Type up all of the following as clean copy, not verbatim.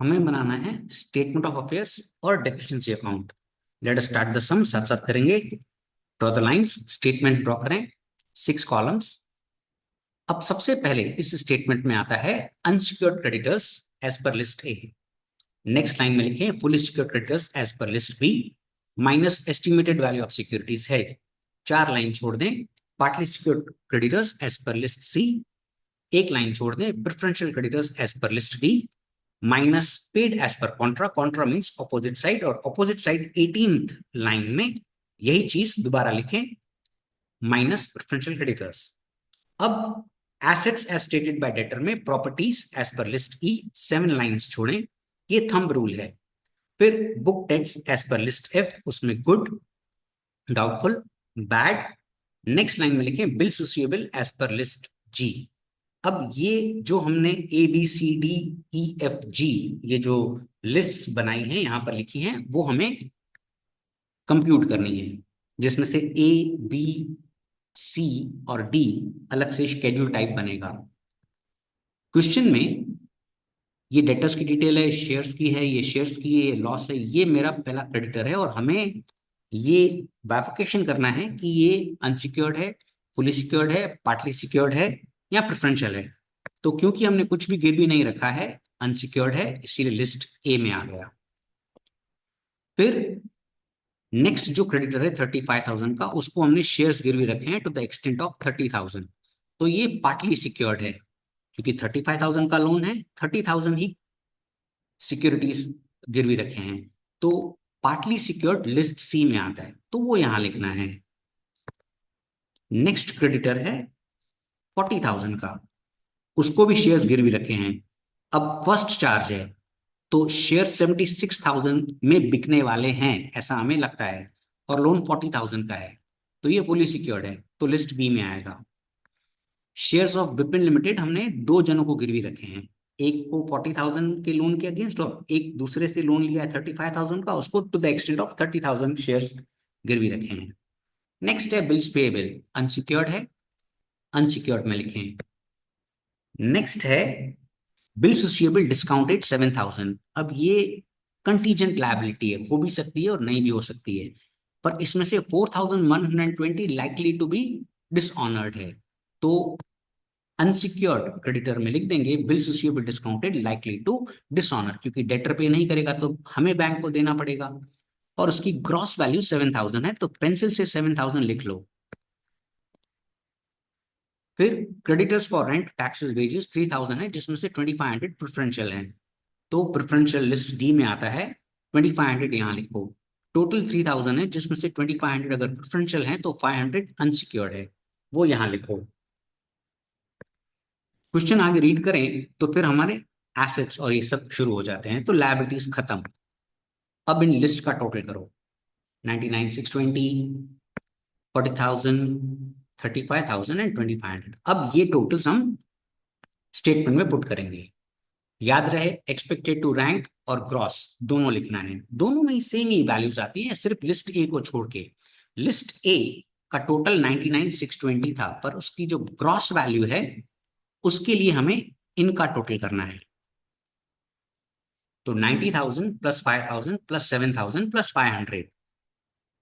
हमें बनाना है स्टेटमेंट ऑफ अफेयर्स और deficiency account. Let us start the sum, साथ साथ करेंगे। Draw the lines, statement draw करें, 6 कॉलम्स। अब सबसे पहले इस स्टेटमेंट में आता है unsecured creditors as per list A. Next line में लिखें fully secured creditors as per list B minus estimated value of securities held. 4 line छोड़ दें partly secured creditors as per list C. एक लाइन छोड़ दें preferential creditors as per list D minus paid as per contra. Contra means opposite side, और opposite side 18th line में यही चीज दोबारा लिखें, माइनस प्रेफरेंशियल क्रेडिटर्स। अब assets as stated by debtor में properties as per list E 7 lines छोड़ें, ये थंब रूल है। फिर book debts as per list F, उसमें good, doubtful, bad. Next line में लिखें bills receivable as per list G. अब ये जो हमने A B C D E F G ये जो लिस्ट बनाई है यहां पर लिखी है वो हमें कंप्यूट करनी है, जिसमें से ए बी सी और डी अलग से शेड्यूल टाइप बनेगा। क्वेश्चन में ये डेटर्स की डिटेल है, शेयर्स की है, ये शेयर्स की है, ये लॉस है, ये मेरा पहला क्रेडिटर है और हमें ये बाइफिकेशन करना है कि ये अनसिक्योर्ड है, फुली सिक्योर्ड है, पार्टली सिक्योर्ड है या प्रेफरेंशियल है। तो क्योंकि हमने कुछ भी गिरवी नहीं रखा है, अनसिक्योर्ड है, इसीलिए लिस्ट ए में आ गया। फिर नेक्स्ट जो क्रेडिटर है 35,000 का, उसको हमने शेयर्स गिरवी रखे हैं टू द एक्सटेंट ऑफ 30,000। तो ये पार्टली सिक्योर्ड है क्योंकि 35,000 का लोन है, 30,000 ही सिक्योरिटीज गिरवी रखे हैं। तो पार्टली सिक्योर्ड लिस्ट सी में आता है, तो वो यहां लिखना है। नेक्स्ट क्रेडिटर है 40,000 का, उसको भी शेयर्स गिरवी रखे हैं। अब फर्स्ट चार्ज है तो शेयर 76,000 में बिकने वाले हैं ऐसा हमें लगता है, और लोन 40,000 का है, तो ये फुली सिक्योर्ड है, तो लिस्ट बी में आएगा। शेयर्स ऑफ विपिन लिमिटेड हमने 2 जनों को गिरवी रखे हैं, एक को 40,000 के लोन के अगेंस्ट और एक दूसरे से लोन लिया है 35,000 का, उसको to the extent of 30,000 shares गिरवी रखे हैं। नेक्स्ट है बिल्स पेएबल, अनसिक्योर्ड है, अनसिक्योर्ड में लिखें। नेक्स्ट है बिल्स रिसीवेबल डिस्काउंटेड 7,000। अब ये कंटीजेंट लायबिलिटी है, हो भी सकती है और नहीं भी हो सकती है, पर इसमें से 4,120 लाइकली टू बी डिसऑनर्ड है, तो अनसिक्योर्ड क्रेडिटर में लिख देंगे bills receivable discounted likely to dishonour, क्योंकि डेटर पे नहीं करेगा तो हमें बैंक को देना पड़ेगा, और उसकी ग्रॉस वैल्यू 7,000 है, तो पेंसिल से 7,000 लिख लो। फिर creditors for rent taxes wages 3,000 है, जिसमें से 2,500 प्रेफरेंशियल है, तो प्रेफरेंशियल लिस्ट डी में आता है। 2,500 यहाँ लिखो। टोटल 3,000 है, जिसमें से 2,500 अगर प्रेफरेंशियल है तो 500 अनसिक्योर्ड है, वो यहाँ लिखो। क्वेश्चन आगे रीड करें तो फिर हमारे एसेट्स और ये सब शुरू हो जाते हैं, तो लायबिलिटीज खत्म। अब इन लिस्ट का टोटल करो, 99,620, 40,000, 35,000 एंड 2,500। अब ये टोटल हम स्टेटमेंट में पुट करेंगे। याद रहे एक्सपेक्टेड टू रैंक और ग्रॉस दोनों लिखना है, दोनों में सेम ही वैल्यूज आती हैं, सिर्फ लिस्ट ए को छोड़ के। लिस्ट ए का टोटल 99,620 था, पर उसकी जो ग्रॉस वैल्यू है उसके लिए हमें इनका टोटल करना है। तो 90,000 प्लस 5,000 प्लस 7,000 प्लस 500,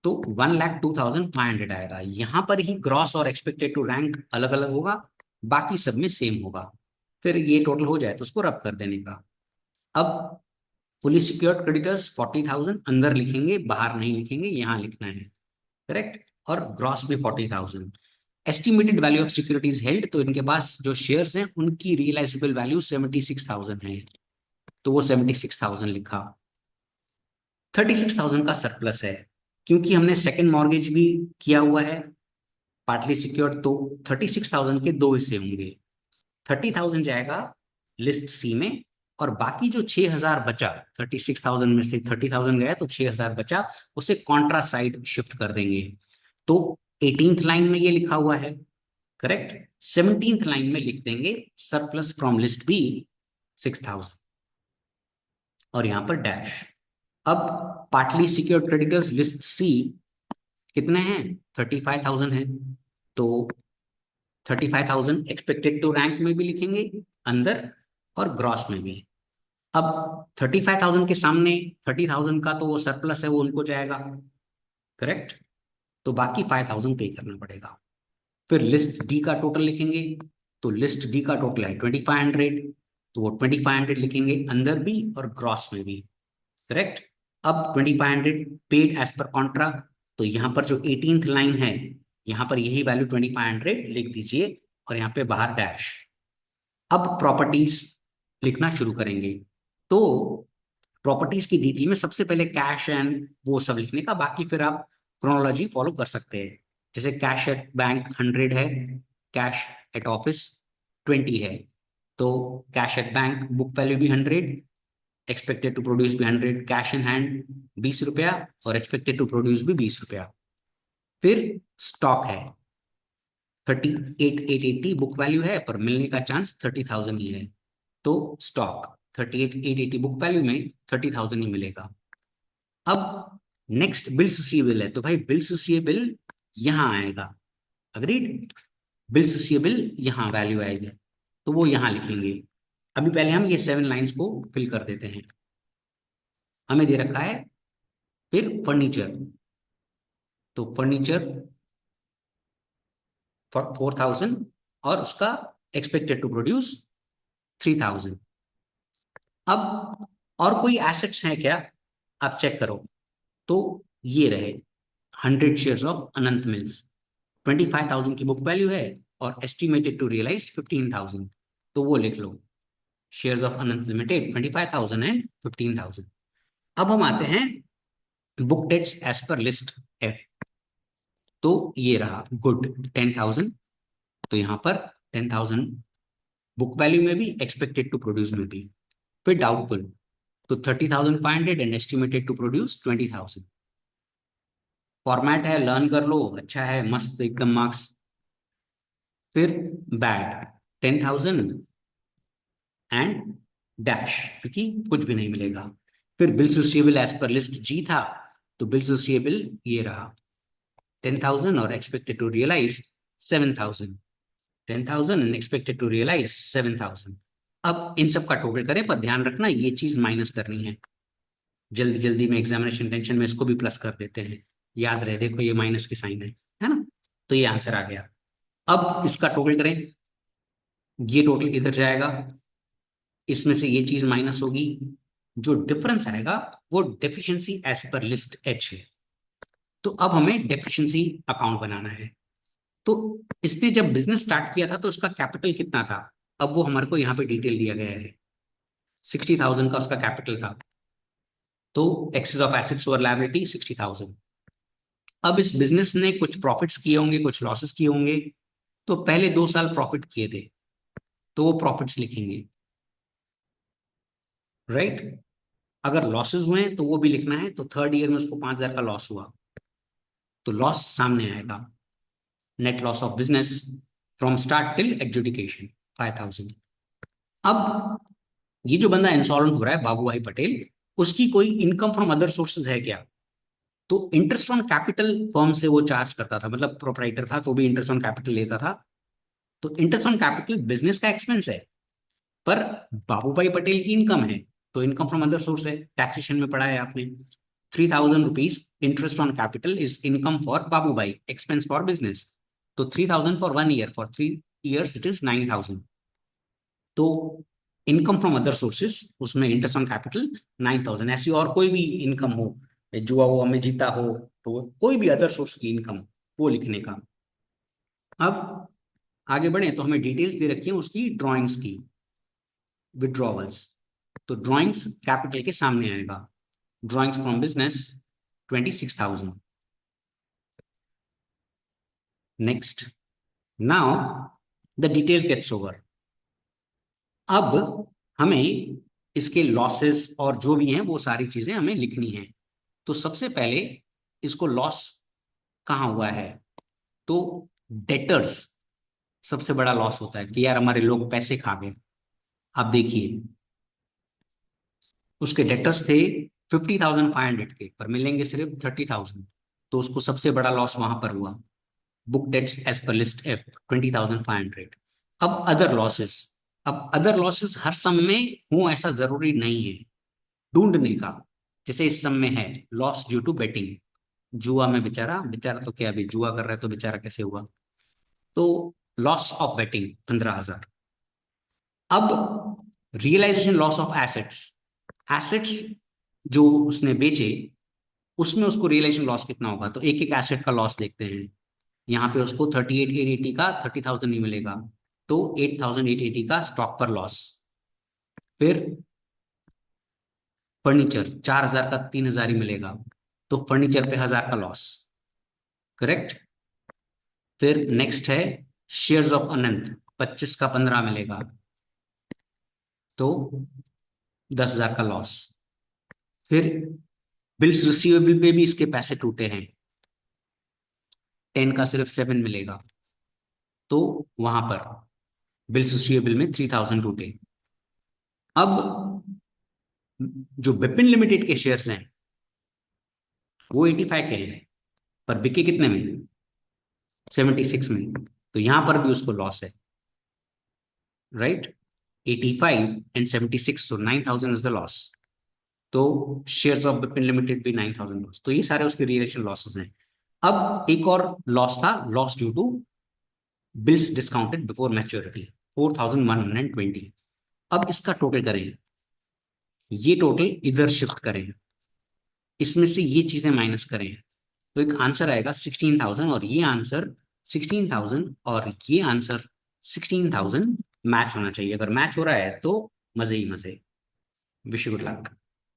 तो 1,02,500 आएगा। यहां पर ही ग्रॉस और एक्सपेक्टेड टू रैंक अलग अलग होगा, बाकी सब में सेम होगा। फिर ये टोटल हो जाए तो उसको रब कर देने का। अब फुली सिक्योर्ड क्रेडिटर्स 40,000 अंदर लिखेंगे, बाहर नहीं लिखेंगे, यहां लिखना है, करेक्ट। और ग्रॉस भी 40,000। Estimated value of securities held, तो इनके पास जो शेयर्स हैं उनकी रियलाइजेबल वैल्यू 76,000 है, तो वो 76,000 लिखा। 36,000 का सरप्लस है, क्योंकि हमने सेकंड मॉर्गेज भी किया हुआ है पार्टली सिक्योर्ड, तो 36,000 के दो हिस्से होंगे। 30,000 जाएगा लिस्ट सी में, और बाकी जो 6,000 बचा, 36,000 में से 30,000 गया तो 6,000 बचा, उसे कॉन्ट्रा साइड शिफ्ट कर देंगे। तो 18th लाइन में ये लिखा हुआ है, करेक्ट। 17th लाइन में लिख देंगे सरप्लस फ्रॉम लिस्ट बी 6,000, और यहां पर डैश। अब पार्टली सिक्योर्ड क्रेडिटर्स लिस्ट सी कितने हैं, 35,000 है, तो 35,000 एक्सपेक्टेड टू रैंक में भी लिखेंगे अंदर, और ग्रॉस में भी। अब 35,000 के सामने 30,000 का तो वो सरप्लस है, वो उनको जाएगा, करेक्ट। तो बाकी 5,000 पे करना पड़ेगा। फिर लिस्ट डी का टोटल लिखेंगे। तो लिस्ट डी का टोटल है 2,500, तो वो 2,500 लिखेंगे अंदर भी और ग्रॉस में भी, करेक्ट। अब 2,500 पेड एज पर कॉन्ट्रैक्ट, तो यहाँ पर जो 18th लाइन है, यहाँ पर यही वैल्यू 2,500 लिख दीजिए और यहाँ पे बाहर डैश। अब प्रॉपर्टीज लिखना शुरू करेंगे। तो प्रॉपर्टीज की डिटेल में सबसे पहले कैश एंड वो सब लिखने का, बाकी फिर आप क्रोनोलॉजी फॉलो कर सकते हैं। जैसे कैश एट बैंक 100 है, कैश एट ऑफिस 20 है, तो cash at bank book value भी 100, एक्सपेक्टेड टू प्रोड्यूस भी 100, कैश इन हैंड 20 रुपया और एक्सपेक्टेड टू प्रोड्यूस भी 20 रुपया। फिर स्टॉक है 38,880 बुक वैल्यू है, पर मिलने का चांस 30,000 ही है, तो स्टॉक 38,880 बुक वैल्यू में 30,000 ही मिलेगा। अब नेक्स्ट बिल्स रिसीवेबल है, तो भाई बिल्स रिसीवेबल यहां आएगा, अग्रीड। बिल्स रिसीवेबल यहां वैल्यू आएगी, तो वो यहां लिखेंगे। अभी पहले हम ये 7 लाइंस को फिल कर देते हैं। हमें दे रखा है फिर फर्नीचर, तो फर्नीचर फॉर 4,000 और उसका एक्सपेक्टेड टू प्रोड्यूस 3,000। अब और कोई एसेट्स हैं क्या, आप चेक करो। तो ये रहे 100 शेयर्स ऑफ अनंत मिल्स, 25,000 की बुक वैल्यू है और एस्टिमेटेड टू रियलाइज 15,000, तो वो लिख लो। Shares of Anant limited 25,000 and 15,000। अब हम आते हैं book debts as per list F, तो ये रहा गुड 10,000, तो यहाँ पर 10,000 बुक वैल्यू में भी, एक्सपेक्टेड टू प्रोड्यूस में भी। फिर डाउटफुल, तो 30,500 and estimated to produce 20,000। Format है, लर्न कर लो, अच्छा है, मस्त एकदम मार्क्स। फिर बैड 10,000 एंड डैश, क्योंकि कुछ भी नहीं मिलेगा। फिर bills receivable as per list G था, तो बिल्स रिसीवेबल ये रहा 10,000 और expected to realise 7,000, 10,000 and expected to realise 7,000। अब इन सब का टोटल करें, पर ध्यान रखना ये चीज माइनस करनी है, जल्दी जल्दी में एग्जामिनेशन टेंशन में इसको भी प्लस कर देते हैं। याद रहे, देखो ये माइनस की साइन है ना। तो ये आंसर आ गया। अब इसका टोटल करें, ये टोटल इधर जाएगा, इसमें से ये चीज माइनस होगी, जो डिफरेंस आएगा वो deficiency as per list H है। तो अब हमें डेफिशिएंसी अकाउंट बनाना है। तो इसने जब बिजनेस स्टार्ट किया था तो उसका कैपिटल कितना था, अब वो हमारे को यहाँ पे डिटेल दिया गया है। 60,000 का उसका कैपिटल था, तो excess of assets over liability 60,000। अब इस बिजनेस ने कुछ प्रॉफिट्स किए होंगे, कुछ लॉसेस किए होंगे, तो पहले 2 साल प्रॉफिट किए थे, तो वो प्रॉफिट्स लिखेंगे, राइट। अगर लॉसेस हुए हैं तो वो भी लिखना है, तो थर्ड ईयर में उसको 5,000 का लॉस हुआ, तो लॉस सामने आएगा। Net loss of business from start till adjudication 5,000। अब ये जो बंदा इंसॉल्वेंट हो रहा है बाबू भाई पटेल, उसकी कोई इनकम फ्रॉम अदर सोर्सेज है क्या, तो इंटरेस्ट ऑन कैपिटल फर्म से वो चार्ज करता था, मतलब प्रोपराइटर था तो भी इंटरेस्ट ऑन कैपिटल लेता था। तो इंटरेस्ट ऑन कैपिटल बिजनेस का एक्सपेंस है, पर बाबू भाई पटेल की इनकम है, तो इनकम फ्रॉम अदर सोर्स है, टैक्सेशन में पढ़ा है आपने। 3,000 rupees interest on capital is income for Babubhai, expense for business. तो 3,000 for 1 year, for 3 years it is 9,000। तो इनकम फ्रॉम अदर सोर्सेज उसमें इंटरेस्ट ऑन कैपिटल 9,000। ऐसी और कोई भी इनकम हो, जुआ हुआ में जीता हो, तो कोई भी अदर सोर्स की इनकम, वो लिखने का। अब आगे बढ़े तो हमें डिटेल्स दे रखी है उसकी ड्राइंग्स की, विड्रॉवल्स। तो ड्राइंग्स कैपिटल के सामने आएगा, drawings from business 26,000। Next, now the detail gets over. अब हमें इसके लॉसेस और जो भी हैं वो सारी चीजें हमें लिखनी है। तो सबसे पहले इसको लॉस कहाँ हुआ है, तो डेटर्स सबसे बड़ा लॉस होता है कि यार हमारे लोग पैसे खा गए। आप देखिए उसके डेटर्स थे 50,500 के, पर मिलेंगे सिर्फ 30,000, तो उसको सबसे बड़ा लॉस वहां पर हुआ। Book debts as per list F 20,500। अब अदर लॉसेस, अब अदर लॉसेस हर सम में हो ऐसा जरूरी नहीं है, ढूंढने का। जैसे इस सम में है लॉस ड्यू टू बेटिंग, जुआ में बेचारा, बेचारा तो क्या, अभी जुआ कर रहा है तो बेचारा कैसे हुआ, तो लॉस ऑफ बेटिंग 15,000। अब realisation loss of assets, assets जो उसने बेचे उसमें उसको रियलाइजेशन लॉस कितना होगा, तो एक एक एसेट का लॉस देखते हैं। यहाँ पे उसको 38,880 का 30,000 ही मिलेगा, तो 8,880 का स्टॉक पर लॉस। फिर फर्नीचर 4,000 का 3,000 ही मिलेगा, तो फर्नीचर पे 1,000 का लॉस। करेक्ट। फिर नेक्स्ट है शेयर्स ऑफ अनंत, 25 का 15 मिलेगा, तो 10,000 का लॉस। फिर बिल्स रिसीवेबल पे भी इसके पैसे टूटे हैं, 10 का सिर्फ 7 मिलेगा, तो वहां पर बिल्स रिसीवेबल में 3,000 टूटे। अब जो बिपिन लिमिटेड के शेयर्स हैं वो 85 के हैं, पर बिके कितने में, 76 में, तो यहां पर भी उसको लॉस है। राइट, 85 एंड 76, तो 9,000 इज द लॉस। तो शेयर्स ऑफ बिपिन लिमिटेड भी 9,000 लॉस, तो ये सारे उसके रिलेशन लॉसेस हैं। अब एक और लॉस था, loss due to bills discounted before maturity, 4,120। अब इसका टोटल करें, ये टोटल इधर शिफ्ट करें, इसमें से ये चीजें माइनस करें, तो एक आंसर आएगा 16,000, और ये आंसर 16,000 और ये आंसर 16,000 मैच होना चाहिए। अगर मैच हो रहा है तो मजे ही मजे। Wish you good luck.